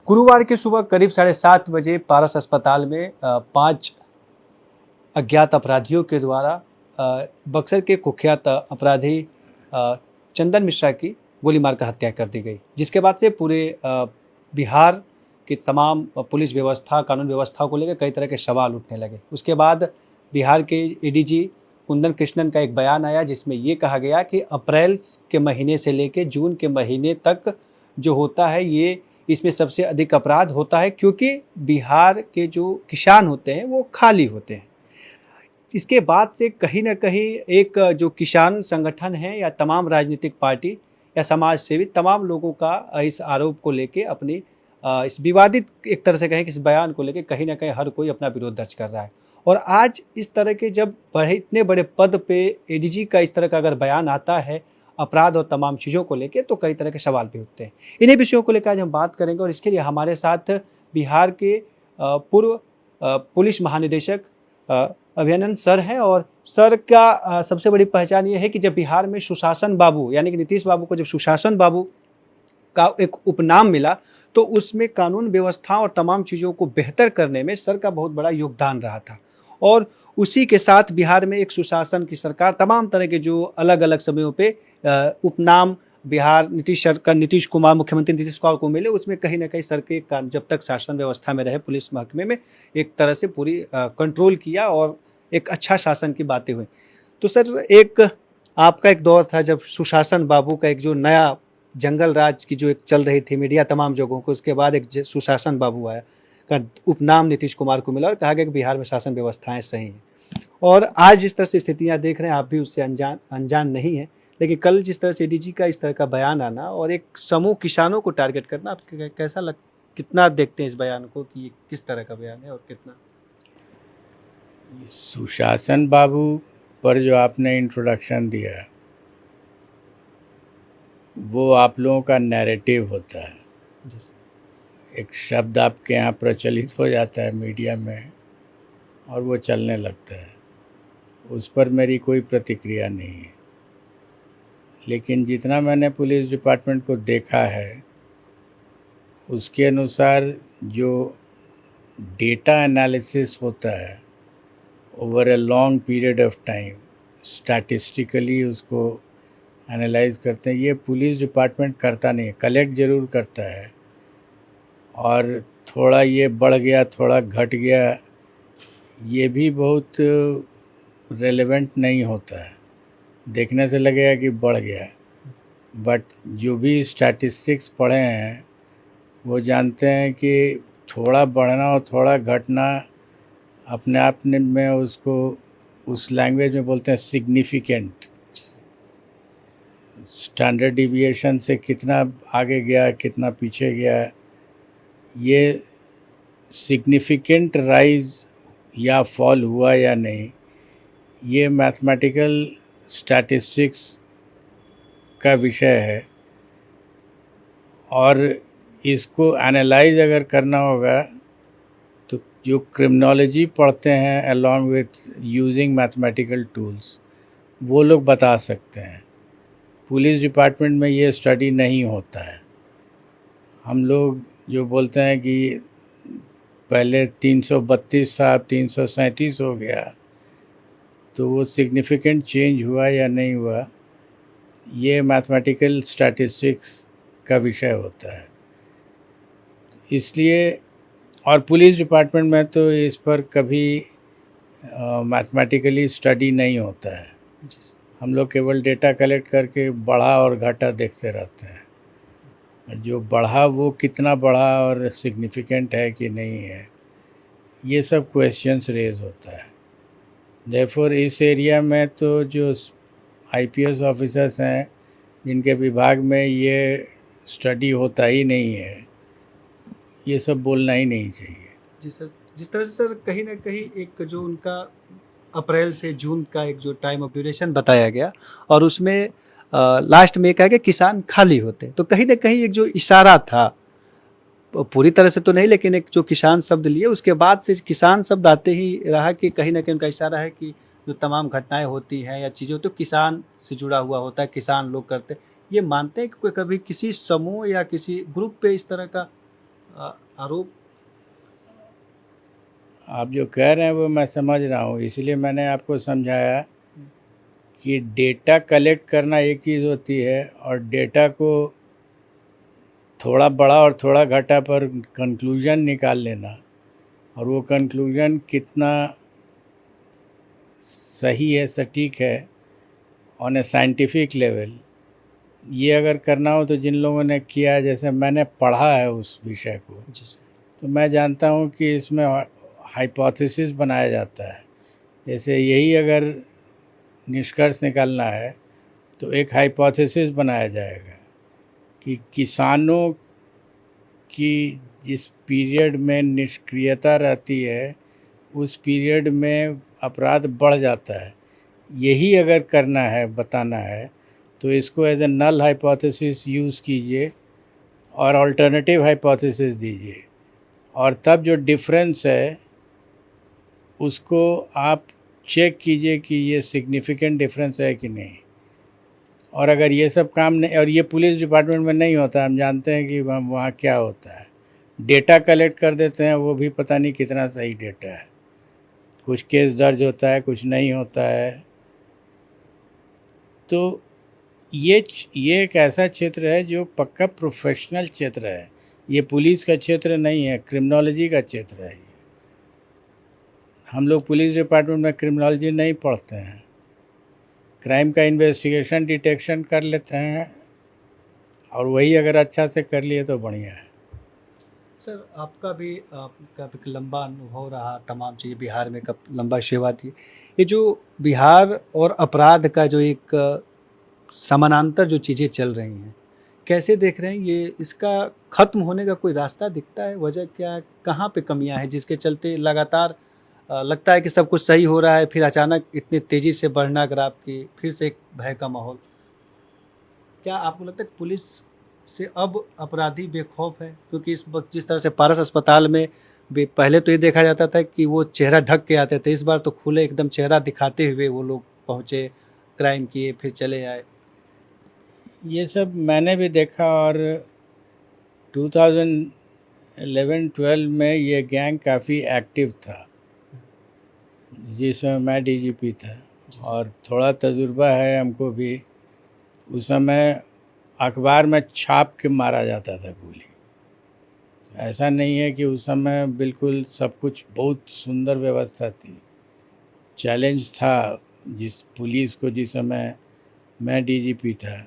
गुरुवार की सुबह करीब 7:30 बजे पारस अस्पताल में 5 अज्ञात अपराधियों के द्वारा बक्सर के कुख्यात अपराधी चंदन मिश्रा की गोली मारकर हत्या कर दी गई, जिसके बाद से पूरे बिहार की तमाम पुलिस व्यवस्था, कानून व्यवस्था को लेकर कई तरह के सवाल उठने लगे। उसके बाद बिहार के एडीजी कुंदन कृष्णन का एक बयान आया, जिसमें ये कहा गया कि अप्रैल के महीने से लेकर जून के महीने तक जो होता है, ये इसमें सबसे अधिक अपराध होता है, क्योंकि बिहार के जो किसान होते हैं वो खाली होते हैं। इसके बाद से कहीं न कहीं एक जो किसान संगठन है या तमाम राजनीतिक पार्टी या समाज सेवी तमाम लोगों का इस आरोप को लेके अपनी इस विवादित एक तरह से कहें कि इस बयान को लेके कहीं न कहीं हर कोई अपना विरोध दर्ज कर रहा है। और आज इस तरह के जब इतने बड़े पद पे एडीजी का इस तरह का अगर बयान आता है अपराध और तमाम चीज़ों को लेके, तो कई तरह के सवाल भी उठते हैं। इन्हीं विषयों को लेकर आज हम बात करेंगे और इसके लिए हमारे साथ बिहार के पूर्व पुलिस महानिदेशक अभिनंदन सर हैं। और सर का सबसे बड़ी पहचान ये है कि जब बिहार में सुशासन बाबू यानी कि नीतीश बाबू को जब सुशासन बाबू का एक उपनाम मिला, तो उसमें कानून व्यवस्था और तमाम चीज़ों को बेहतर करने में सर का बहुत बड़ा योगदान रहा था। और उसी के साथ बिहार में एक सुशासन की सरकार तमाम तरह के जो अलग अलग समयों पे उपनाम बिहार नीतीश कुमार मुख्यमंत्री नीतीश कुमार को मिले, उसमें कहीं ना कहीं सर के जब तक शासन व्यवस्था में रहे पुलिस महकमे में एक तरह से पूरी कंट्रोल किया और एक अच्छा शासन की बातें हुई। तो सर, एक आपका एक दौर था जब सुशासन बाबू का एक जो नया जंगल राज की जो एक चल रही थी मीडिया तमाम जगहों को, उसके बाद एक सुशासन बाबू आया का उपनाम नीतीश कुमार को मिला और कहा गया कि बिहार में शासन व्यवस्थाएं सही हैं। और आज जिस तरह से स्थितियां देख रहे हैं, आप भी उससे अनजान नहीं है, लेकिन कल जिस तरह से एडीजी का इस तरह का बयान आना और एक समूह किसानों को टारगेट करना, आप कैसा कितना देखते हैं इस बयान को कि ये किस तरह का बयान है और कितना? सुशासन बाबू पर जो आपने इंट्रोडक्शन दिया, वो आप लोगों का नैरेटिव होता है। एक शब्द आपके यहाँ प्रचलित हो जाता है मीडिया में और वो चलने लगता है। उस पर मेरी कोई प्रतिक्रिया नहीं है, लेकिन जितना मैंने पुलिस डिपार्टमेंट को देखा है उसके अनुसार जो डेटा एनालिसिस होता है over a long period of time, statistically उसको एनालाइज करते हैं, ये पुलिस डिपार्टमेंट करता नहीं है। कलेक्ट ज़रूर करता है और थोड़ा ये बढ़ गया थोड़ा घट गया, ये भी बहुत रेलेवेंट नहीं होता है। देखने से लगेगा कि बढ़ गया, बट जो भी स्टैटिस्टिक्स पढ़े हैं वो जानते हैं कि थोड़ा बढ़ना और थोड़ा घटना अपने आप में उसको उस लैंग्वेज में बोलते हैं सिग्निफिकेंट। स्टैंडर्ड डिविएशन से कितना आगे गया कितना पीछे गया, ये सिग्निफिकेंट राइज या फॉल हुआ या नहीं, ये मैथमेटिकल स्टैटिस्टिक्स का विषय है। और इसको एनालाइज अगर करना होगा तो जो क्रिमिनोलॉजी पढ़ते हैं along with using mathematical tools, वो लोग बता सकते हैं। पुलिस डिपार्टमेंट में ये स्टडी नहीं होता है। हम लोग जो बोलते हैं कि पहले 332 था, 337 हो गया, तो वो सिग्निफिकेंट चेंज हुआ या नहीं हुआ, ये मैथमेटिकल स्टैटिस्टिक्स का विषय होता है। इसलिए और पुलिस डिपार्टमेंट में तो इस पर कभी मैथमेटिकली स्टडी नहीं होता है। हम लोग केवल डेटा कलेक्ट करके बढ़ा और घटा देखते रहते हैं। जो बढ़ा वो कितना बढ़ा और सिग्निफिकेंट है कि नहीं है, ये सब क्वेश्चंस रेज होता है। देयरफॉर इस एरिया में तो जो आईपीएस ऑफिसर्स हैं जिनके विभाग में ये स्टडी होता ही नहीं है, ये सब बोलना ही नहीं चाहिए। जी सर, जिस तरह से सर कहीं ना कहीं एक जो उनका अप्रैल से जून का एक जो टाइम ऑफ ड्यूरेशन बताया गया और उसमें लास्ट में कहा कि किसान खाली होते, तो कहीं ना कहीं एक जो इशारा था, पूरी तरह से तो नहीं, लेकिन एक जो किसान शब्द लिए उसके बाद से किसान शब्द आते ही रहा कि कहीं ना कहीं उनका इशारा है कि जो तमाम घटनाएं होती हैं या चीज़ें तो किसान से जुड़ा हुआ होता है, किसान लोग करते। ये मानते हैं कि कोई कभी किसी समूह या किसी ग्रुप पे इस तरह का आरोप। आप जो कह रहे हैं वो मैं समझ रहा हूँ, इसलिए मैंने आपको समझाया कि डेटा कलेक्ट करना एक चीज़ होती है और डेटा को थोड़ा बड़ा और थोड़ा घटा पर कंक्लूजन निकाल लेना, और वो कंक्लूजन कितना सही है, सटीक है ऑन ए साइंटिफिक लेवल, ये अगर करना हो तो जिन लोगों ने किया है, जैसे मैंने पढ़ा है उस विषय को, जी सर। तो मैं जानता हूँ कि इसमें हाइपोथेसिस बनाया जाता है। जैसे यही अगर निष्कर्ष निकालना है तो एक हाइपोथेसिस बनाया जाएगा कि किसानों की जिस पीरियड में निष्क्रियता रहती है उस पीरियड में अपराध बढ़ जाता है। यही अगर करना है, बताना है, तो इसको as a null hypothesis use कीजिए और अल्टरनेटिव हाइपोथेसिस दीजिए, और तब जो डिफरेंस है उसको आप चेक कीजिए कि ये सिग्निफिकेंट डिफरेंस है कि नहीं। और अगर ये सब काम नहीं, और ये पुलिस डिपार्टमेंट में नहीं होता, हम जानते हैं कि वहाँ क्या होता है, डेटा कलेक्ट कर देते हैं, वो भी पता नहीं कितना सही डेटा है, कुछ केस दर्ज होता है, कुछ नहीं होता है। तो ये एक ऐसा क्षेत्र है जो पक्का प्रोफेशनल क्षेत्र है, ये पुलिस का क्षेत्र नहीं है, क्रिमिनोलॉजी का क्षेत्र है। हम लोग पुलिस डिपार्टमेंट में क्रिमिनोलॉजी नहीं पढ़ते हैं, क्राइम का इन्वेस्टिगेशन डिटेक्शन कर लेते हैं, और वही अगर अच्छा से कर लिए तो बढ़िया है। सर आपका भी एक लंबा अनुभव रहा, तमाम चीज़ें बिहार में, कब लंबा सेवा थी। ये जो बिहार और अपराध का जो एक समानांतर जो चीज़ें चल रही हैं, कैसे देख रहे हैं ये? इसका खत्म होने का कोई रास्ता दिखता है? वजह क्या है? कहाँ पे कमियां हैं जिसके चलते लगातार लगता है कि सब कुछ सही हो रहा है, फिर अचानक इतनी तेज़ी से बढ़ना ग्राफ की फिर से एक भय का माहौल? क्या आपको लगता है कि पुलिस से अब अपराधी बेखौफ है? क्योंकि इस वक्त जिस तरह से पारस अस्पताल में पहले तो ये देखा जाता था कि वो चेहरा ढक के आते थे, इस बार तो खुले एकदम चेहरा दिखाते हुए वो लोग पहुंचे, क्राइम किए, फिर चले आए। ये सब मैंने भी देखा, और 2011-12 में ये गैंग काफ़ी एक्टिव था जिस समय मैं डीजीपी था, और थोड़ा तजुर्बा है हमको भी। उस समय अखबार में छाप के मारा जाता था गोली। ऐसा नहीं है कि उस समय बिल्कुल सब कुछ बहुत सुंदर व्यवस्था थी। चैलेंज था जिस पुलिस को, जिस समय मैं डीजीपी था।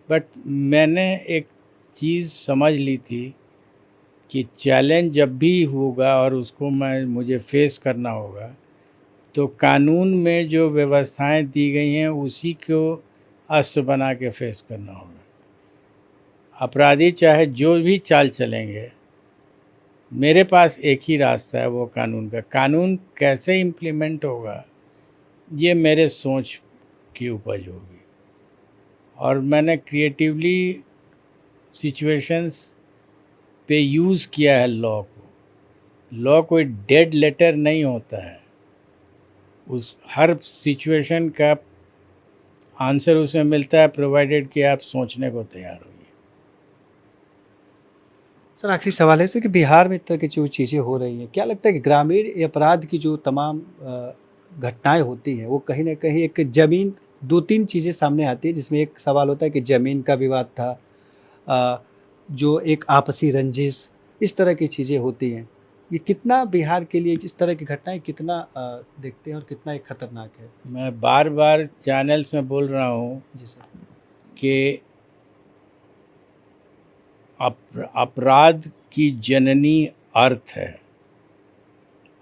बट मैंने एक चीज़ समझ ली थी कि चैलेंज जब भी होगा और उसको मुझे फेस करना होगा, तो कानून में जो व्यवस्थाएं दी गई हैं उसी को अस्त्र बना के फेस करना होगा। अपराधी चाहे जो भी चाल चलेंगे, मेरे पास एक ही रास्ता है, वो कानून का। कानून कैसे इम्प्लीमेंट होगा ये मेरे सोच की उपज होगी, और मैंने क्रिएटिवली सिचुएशंस पे यूज़ किया है लॉ को। लॉ कोई डेड लेटर नहीं होता है, उस हर सिचुएशन का आंसर उसमें मिलता है, प्रोवाइडेड कि आप सोचने को तैयार होइए। सर आखिरी सवाल है सर कि बिहार में इस तरह की जो चीज़ें हो रही हैं, क्या लगता है कि ग्रामीण अपराध की जो तमाम घटनाएं होती हैं वो कहीं ना कहीं एक ज़मीन, दो तीन चीज़ें सामने आती है, जिसमें एक सवाल होता है कि ज़मीन का विवाद था, जो एक आपसी रंजिश, इस तरह की चीज़ें होती हैं। ये कितना बिहार के लिए इस तरह की घटनाएं कितना देखते हैं और कितना एक खतरनाक है? मैं बार बार चैनल्स में बोल रहा हूँ जी सर। कि अपराध की जननी अर्थ है।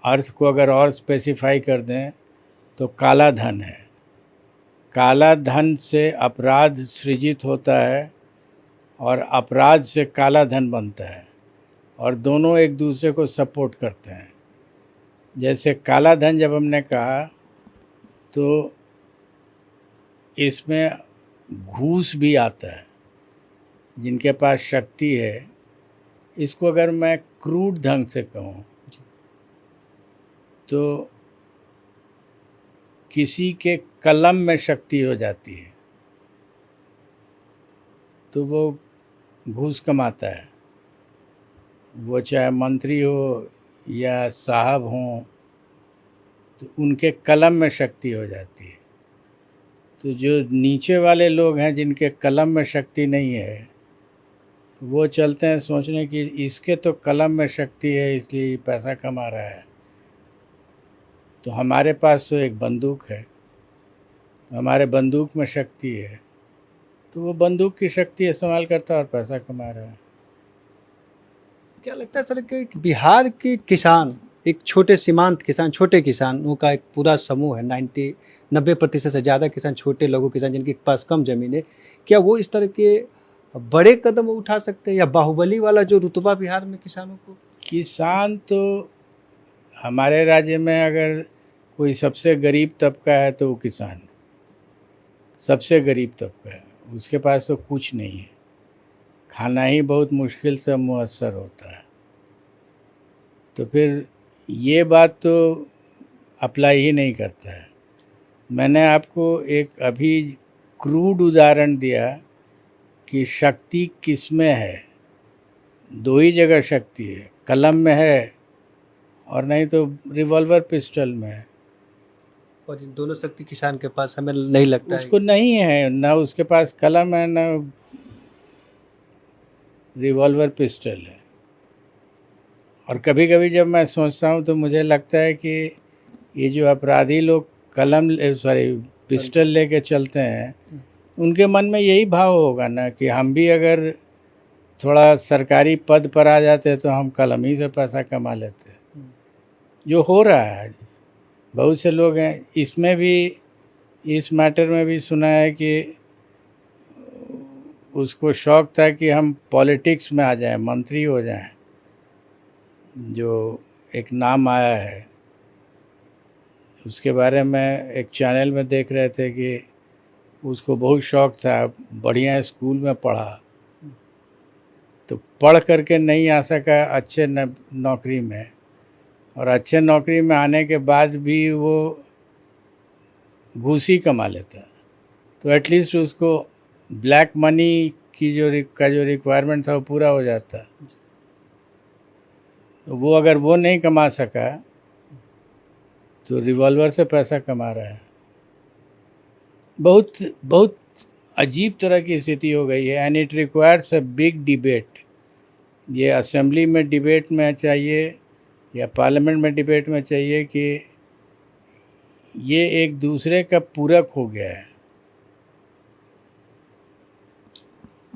अर्थ को अगर और स्पेसिफाई कर दें तो काला धन है। काला धन से अपराध सृजित होता है और अपराध से काला धन बनता है, और दोनों एक दूसरे को सपोर्ट करते हैं। जैसे काला धन जब हमने कहा तो इसमें घूस भी आता है। जिनके पास शक्ति है, इसको अगर मैं क्रूड ढंग से कहूँ तो किसी के कलम में शक्ति हो जाती है तो वो घूस कमाता है। वो चाहे मंत्री हो या साहब हों, तो उनके कलम में शक्ति हो जाती है। तो जो नीचे वाले लोग हैं जिनके कलम में शक्ति नहीं है, वो चलते हैं सोचने कि इसके तो कलम में शक्ति है इसलिए पैसा कमा रहा है, तो हमारे पास तो एक बंदूक है, हमारे बंदूक में शक्ति है, तो वो बंदूक की शक्ति इस्तेमाल करता है और पैसा कमा रहा है। क्या लगता है सर कि बिहार के किसान, एक छोटे सीमांत किसान, छोटे किसानों का एक पूरा समूह है, 90% से ज़्यादा किसान छोटे लघु किसान जिनके पास कम ज़मीन है, क्या वो इस तरह के बड़े कदम उठा सकते हैं, या बाहुबली वाला जो रुतबा बिहार में किसानों को? किसान तो हमारे राज्य में अगर कोई सबसे गरीब तबका है तो वो किसान, सबसे गरीब तबका है, उसके पास तो कुछ नहीं है, खाना ही बहुत मुश्किल से मुयस्सर होता है। तो फिर ये बात तो अप्लाई ही नहीं करता है। मैंने आपको एक अभी क्रूड उदाहरण दिया कि शक्ति किस में है। दो ही जगह शक्ति है, कलम में है और नहीं तो रिवॉल्वर पिस्टल में है। और इन दोनों शक्ति किसान के पास हमें नहीं लगता उसको नहीं है, ना उसके पास कलम है ना रिवॉल्वर पिस्टल है। और कभी कभी जब मैं सोचता हूँ तो मुझे लगता है कि ये जो अपराधी लोग पिस्टल लेके चलते हैं, उनके मन में यही भाव होगा ना कि हम भी अगर थोड़ा सरकारी पद पर आ जाते तो हम कलम ही से पैसा कमा लेते, जो हो रहा है। बहुत से लोग हैं, इसमें भी, इस मैटर में भी सुना है कि उसको शौक था कि हम पॉलिटिक्स में आ जाएं, मंत्री हो जाएं, जो एक नाम आया है। उसके बारे में एक चैनल में देख रहे थे कि उसको बहुत शौक था, बढ़िया स्कूल में पढ़ा, तो पढ़ करके नहीं आ सका अच्छे नौकरी में, और अच्छे नौकरी में आने के बाद भी वो घूस ही कमा लेता, तो एटलीस्ट उसको ब्लैक मनी की जो रिक्वायरमेंट था वो पूरा हो जाता। तो वो अगर वो नहीं कमा सका तो रिवॉल्वर से पैसा कमा रहा है। बहुत बहुत अजीब तरह की स्थिति हो गई है, and it requires a big debate. ये असेंबली में डिबेट में चाहिए या पार्लियामेंट में डिबेट में चाहिए कि ये एक दूसरे का पूरक हो गया है।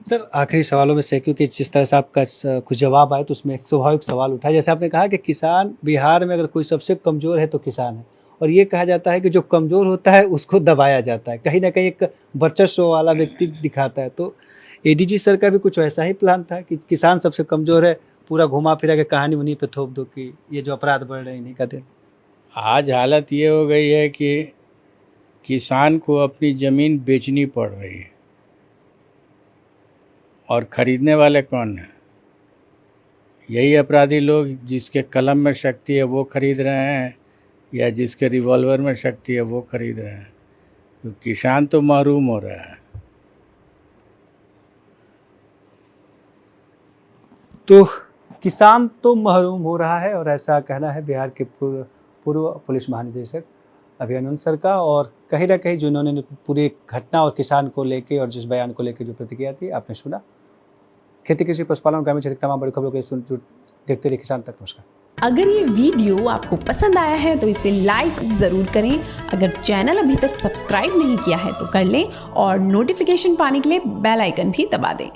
सर आखिरी सवालों में से, क्योंकि जिस तरह से आपका कुछ जवाब आए तो उसमें एक स्वाभाविक सवाल उठा, जैसे आपने कहा कि किसान, बिहार में अगर कोई सबसे कमज़ोर है तो किसान है, और ये कहा जाता है कि जो कमज़ोर होता है उसको दबाया जाता है, कहीं ना कहीं एक वर्चस्व वाला व्यक्ति दिखाता है। तो एडीजी सर का भी कुछ वैसा ही प्लान था कि किसान सबसे कमज़ोर है, पूरा घुमा फिरा के कहानी उन्हीं पे थोप दो कि ये जो अपराध बढ़ रहे हैं इन्हीं का देन। आज हालत ये हो गई है कि किसान को अपनी ज़मीन बेचनी पड़ रही है, और ख़रीदने वाले कौन हैं? यही अपराधी लोग जिसके कलम में शक्ति है वो ख़रीद रहे हैं, या जिसके रिवॉल्वर में शक्ति है वो ख़रीद रहे हैं। तो किसान तो महरूम हो रहा है। तो किसान तो महरूम हो रहा है, और ऐसा कहना है बिहार के पूर्व पुलिस महानिदेशक अभिनंदन सर का। और कहीं ना कहीं जिन्होंने पूरी घटना और किसान को लेके और जिस बयान को लेके जो प्रतिक्रिया थी आपने सुना। खेती कृषि पशुपालन और ग्रामीण क्षेत्र की तमाम बड़ी खबरों के देखते रहिए किसान तक। नमस्कार। अगर ये वीडियो आपको पसंद आया है तो इसे लाइक ज़रूर करें। अगर चैनल अभी तक सब्सक्राइब नहीं किया है तो कर लें, और नोटिफिकेशन पाने के लिए बेल आइकन भी दबा दें।